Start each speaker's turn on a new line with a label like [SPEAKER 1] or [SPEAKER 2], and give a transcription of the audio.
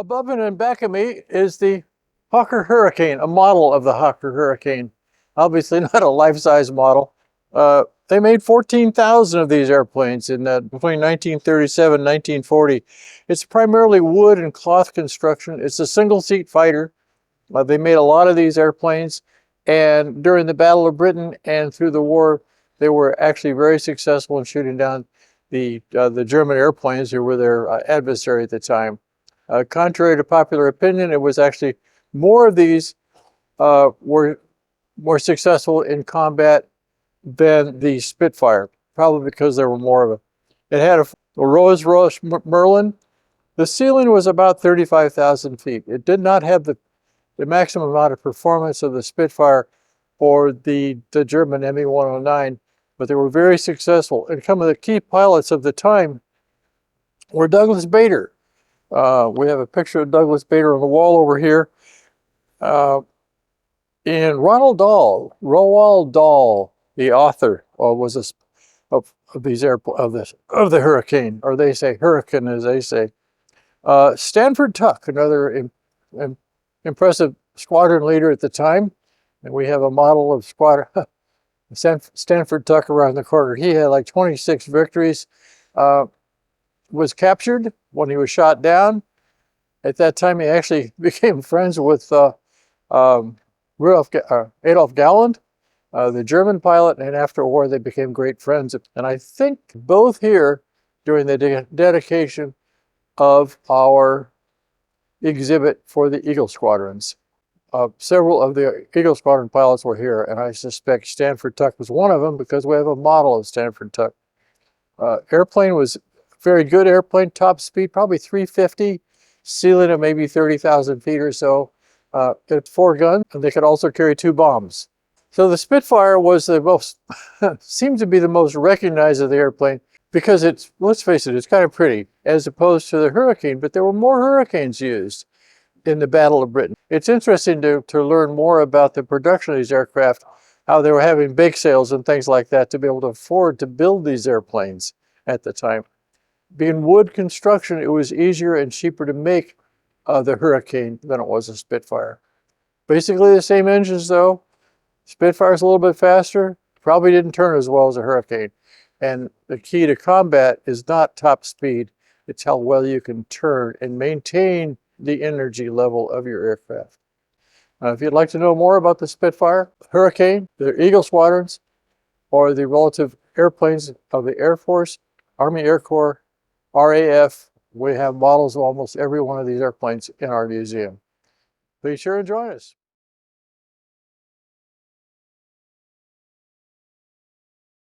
[SPEAKER 1] Above and in back of me is the Hawker Hurricane, a model of the Hawker Hurricane. Obviously not a life-size model. They made 14,000 of these airplanes in between 1937 and 1940. It's primarily wood and cloth construction. It's a single-seat fighter. They made a lot of these airplanes, and during the Battle of Britain and through the war, they were actually very successful in shooting down the German airplanes who were their adversary at the time. Contrary to popular opinion, it was actually more of these were more successful in combat than the Spitfire, probably because there were more of it. It had a Rolls-Royce Merlin. The ceiling was about 35,000 feet. It did not have the maximum amount of performance of the Spitfire or the German Me-109, but they were very successful. And some of the key pilots of the time were Douglas Bader. We have a picture of Douglas Bader on the wall over here. And Roald Dahl, the author, was of these of the Hurricane, or they say Hurricane, as they say. Stanford Tuck, another impressive squadron leader at the time, and we have a model of Stanford Tuck around the corner. He had like 26 victories. Was captured when he was shot down. At that time, he actually became friends with Adolf Galland, the German pilot, and after a war, they became great friends. And I think both here during the dedication of our exhibit for the Eagle Squadrons. Several of the Eagle Squadron pilots were here, and I suspect Stanford Tuck was one of them because we have a model of Stanford Tuck. Airplane was very good airplane, top speed, probably 350, ceiling of maybe 30,000 feet or so. It had 4 guns, and they could also carry 2 bombs. So the Spitfire was the most, seemed to be the most recognized of the airplane because it's, let's face it, it's kind of pretty, as opposed to the Hurricane, but there were more Hurricanes used in the Battle of Britain. It's interesting to learn more about the production of these aircraft, how they were having bake sales and things like that to be able to afford to build these airplanes at the time. Being wood construction, it was easier and cheaper to make the Hurricane than it was a Spitfire. Basically the same engines though. Spitfire's a little bit faster, probably didn't turn as well as a Hurricane. And the key to combat is not top speed, it's how well you can turn and maintain the energy level of your aircraft. If you'd like to know more about the Spitfire, Hurricane, the Eagle Squadrons, or the relative airplanes of the Air Force, Army Air Corps, RAF, we have models of almost every one of these airplanes in our museum. Be sure and join us.